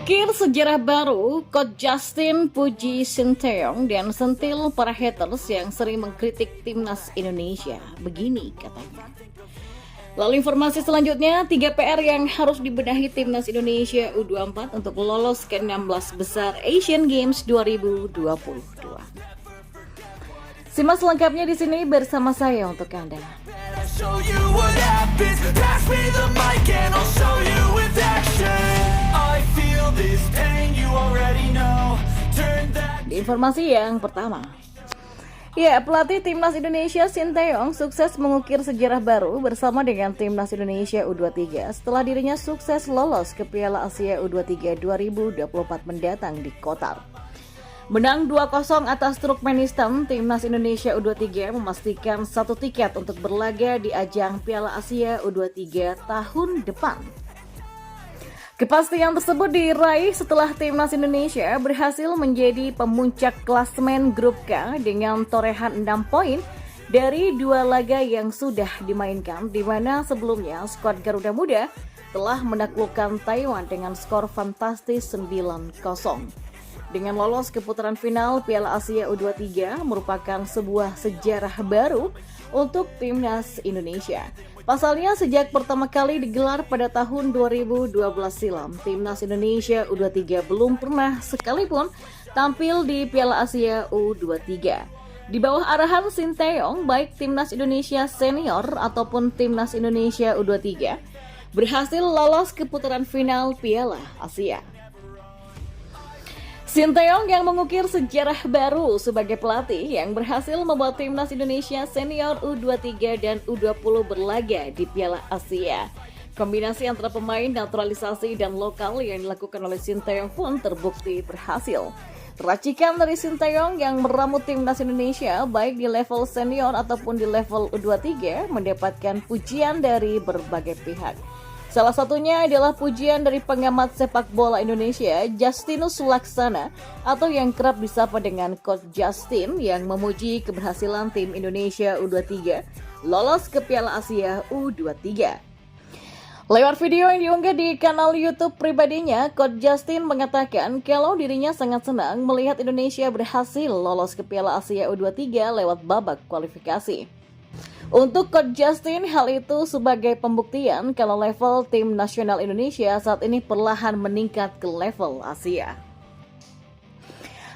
Mengukir sejarah baru, Coach Justin puji Sinteyong dan sentil para haters yang sering mengkritik timnas Indonesia. Begini katanya. Lalu informasi selanjutnya, 3 PR yang harus dibenahi timnas Indonesia U24 untuk lolos ke 16 besar Asian Games 2022. Simak selengkapnya di sini bersama saya untuk Anda. Di informasi yang pertama, pelatih timnas Indonesia Sinteyong sukses mengukir sejarah baru bersama dengan timnas Indonesia U23 setelah dirinya sukses lolos ke Piala Asia U23 2024 mendatang di Qatar. Menang 2-0 atas Turkmenistan, timnas Indonesia U23 memastikan 1 tiket untuk berlaga di ajang Piala Asia U23 tahun depan. Kepastian tersebut diraih setelah timnas Indonesia berhasil menjadi pemuncak klasemen grup K dengan torehan 6 poin dari 2 laga yang sudah dimainkan, di mana sebelumnya skuad Garuda Muda telah menaklukkan Taiwan dengan skor fantastis 9-0. Dengan lolos ke putaran final Piala Asia U23 merupakan sebuah sejarah baru untuk timnas Indonesia. Pasalnya sejak pertama kali digelar pada tahun 2012 silam, timnas Indonesia U23 belum pernah sekalipun tampil di Piala Asia U23. Di bawah arahan Sinteyong, baik timnas Indonesia senior ataupun timnas Indonesia U23 berhasil lolos ke putaran final Piala Asia. Sinteyong yang mengukir sejarah baru sebagai pelatih yang berhasil membuat timnas Indonesia senior U23 dan U20 berlaga di Piala Asia. Kombinasi antara pemain naturalisasi dan lokal yang dilakukan oleh Sinteyong pun terbukti berhasil. Racikan dari Sinteyong yang meramu timnas Indonesia baik di level senior ataupun di level U23 mendapatkan pujian dari berbagai pihak. Salah satunya adalah pujian dari pengamat sepak bola Indonesia, Justinus Laksana, atau yang kerap disapa dengan Coach Justin, yang memuji keberhasilan tim Indonesia U23 lolos ke Piala Asia U23. Lewat video yang diunggah di kanal YouTube pribadinya, Coach Justin mengatakan kalau dirinya sangat senang melihat Indonesia berhasil lolos ke Piala Asia U23 lewat babak kualifikasi. Untuk Coach Justin, hal itu sebagai pembuktian kalau level tim nasional Indonesia saat ini perlahan meningkat ke level Asia.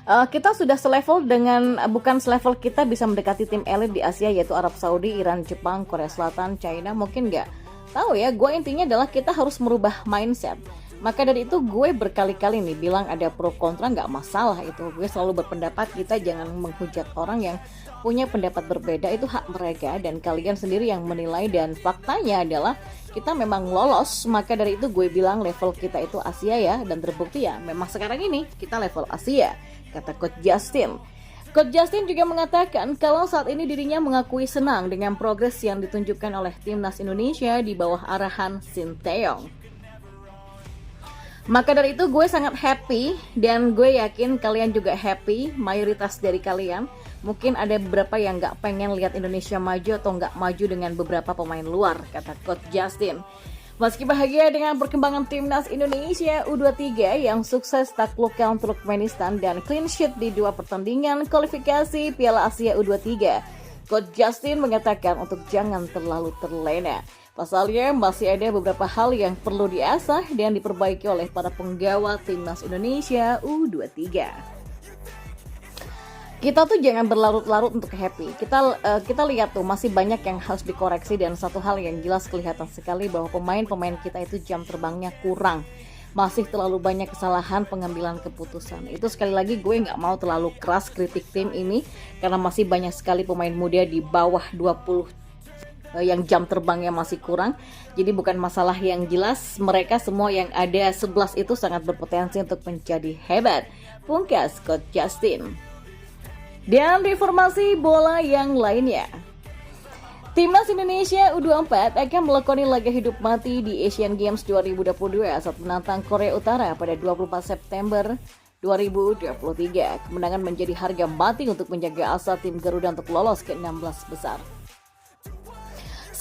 Kita sudah selevel dengan, bukan selevel kita bisa mendekati tim elit di Asia yaitu Arab Saudi, Iran, Jepang, Korea Selatan, China, mungkin nggak tahu ya. Gue intinya adalah kita harus merubah mindset. Maka dari itu gue berkali-kali nih bilang ada pro kontra, nggak masalah itu. Gue selalu berpendapat kita jangan menghujat orang yang punya pendapat berbeda, itu hak mereka dan kalian sendiri yang menilai, dan faktanya adalah kita memang lolos. Maka dari itu gue bilang level kita itu Asia ya, dan terbukti ya memang sekarang ini kita level Asia, kata Coach Justin. Coach Justin juga mengatakan kalau saat ini dirinya mengakui senang dengan progres yang ditunjukkan oleh timnas Indonesia di bawah arahan Sinteyong. Maka dari itu gue sangat happy dan gue yakin kalian juga happy, mayoritas dari kalian. Mungkin ada beberapa yang gak pengen lihat Indonesia maju atau gak maju dengan beberapa pemain luar, kata Coach Justin. Meski bahagia dengan perkembangan timnas Indonesia U23 yang sukses taklukkan Turkmenistan dan clean sheet di 2 pertandingan kualifikasi Piala Asia U23, Coach Justin mengatakan untuk jangan terlalu terlena. Pasalnya masih ada beberapa hal yang perlu diasah dan diperbaiki oleh para penggawa timnas Indonesia U23. Kita tuh jangan berlarut-larut untuk happy. Kita lihat tuh masih banyak yang harus dikoreksi, dan satu hal yang jelas kelihatan sekali bahwa pemain-pemain kita itu jam terbangnya kurang. Masih terlalu banyak kesalahan pengambilan keputusan. Itu sekali lagi gue nggak mau terlalu keras kritik tim ini karena masih banyak sekali pemain muda di bawah 20 yang jam terbangnya masih kurang. Jadi bukan masalah yang jelas, mereka semua yang ada 11 itu sangat berpotensi untuk menjadi hebat, pungkas Coach Justin. Dan informasi bola yang lainnya, timnas Indonesia U24 akan melakoni laga hidup mati di Asian Games 2022 saat menantang Korea Utara pada 24 September 2023. Kemenangan menjadi harga mati untuk menjaga asa tim Garuda untuk lolos ke 16 besar.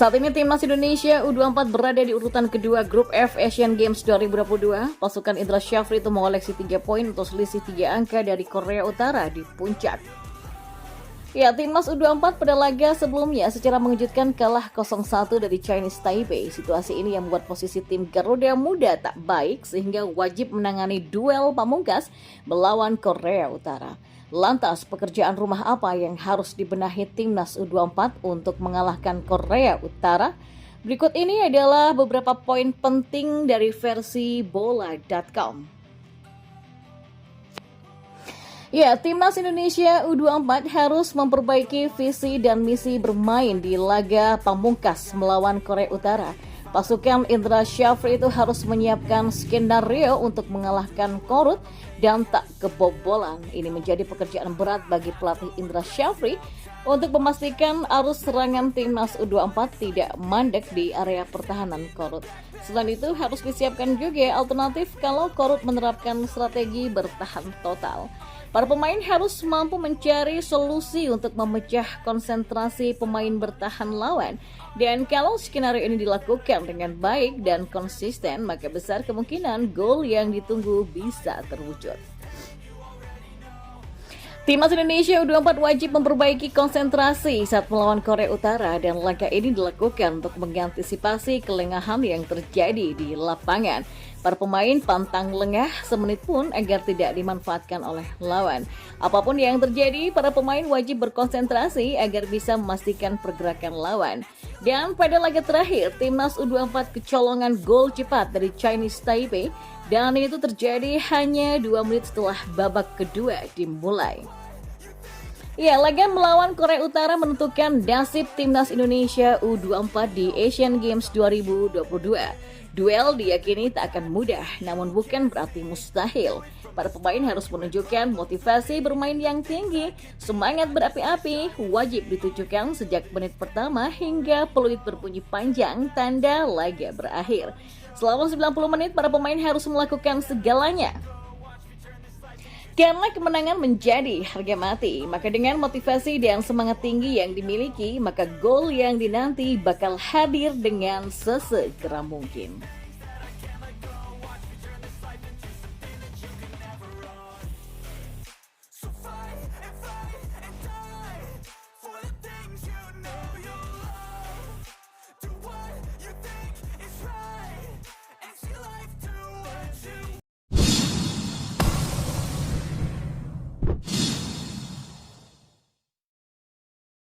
Saat ini timnas Indonesia U24 berada di urutan kedua grup F Asian Games 2022. Pasukan Indra Syafri itu mengoleksi 3 poin untuk selisih 3 angka dari Korea Utara di puncak. Ya, timnas U24 pada laga sebelumnya secara mengejutkan kalah 0-1 dari Chinese Taipei. Situasi ini yang membuat posisi tim Garuda Muda tak baik sehingga wajib menangani duel pamungkas melawan Korea Utara. Lantas, pekerjaan rumah apa yang harus dibenahi timnas U24 untuk mengalahkan Korea Utara? Berikut ini adalah beberapa poin penting dari versi bola.com. Ya, timnas Indonesia U24 harus memperbaiki visi dan misi bermain di laga pamungkas melawan Korea Utara. Pasukan Indra Syafri itu harus menyiapkan skenario untuk mengalahkan Korut dan tak kebobolan. Ini menjadi pekerjaan berat bagi pelatih Indra Syafri untuk memastikan arus serangan timnas U24 tidak mandek di area pertahanan Korut. Selain itu harus disiapkan juga alternatif kalau Korut menerapkan strategi bertahan total. Para pemain harus mampu mencari solusi untuk memecah konsentrasi pemain bertahan lawan. Dan kalau skenario ini dilakukan dengan baik dan konsisten, maka besar kemungkinan gol yang ditunggu bisa terwujud. Timnas Indonesia U24 wajib memperbaiki konsentrasi saat melawan Korea Utara dan langkah ini dilakukan untuk mengantisipasi kelengahan yang terjadi di lapangan. Para pemain pantang lengah semenit pun agar tidak dimanfaatkan oleh lawan. Apapun yang terjadi, para pemain wajib berkonsentrasi agar bisa memastikan pergerakan lawan. Dan pada laga terakhir, timnas U24 kecolongan gol cepat dari Chinese Taipei dan itu terjadi hanya 2 menit setelah babak kedua dimulai. Ya, laga melawan Korea Utara menentukan nasib timnas Indonesia U24 di Asian Games 2022. Duel diyakini tak akan mudah, namun bukan berarti mustahil. Para pemain harus menunjukkan motivasi bermain yang tinggi, semangat berapi-api, wajib ditujukan sejak menit pertama hingga peluit berbunyi panjang tanda laga berakhir. Selama 90 menit, para pemain harus melakukan segalanya. Karena kemenangan menjadi harga mati, maka dengan motivasi dan semangat tinggi yang dimiliki, maka gol yang dinanti bakal hadir dengan sesegera mungkin.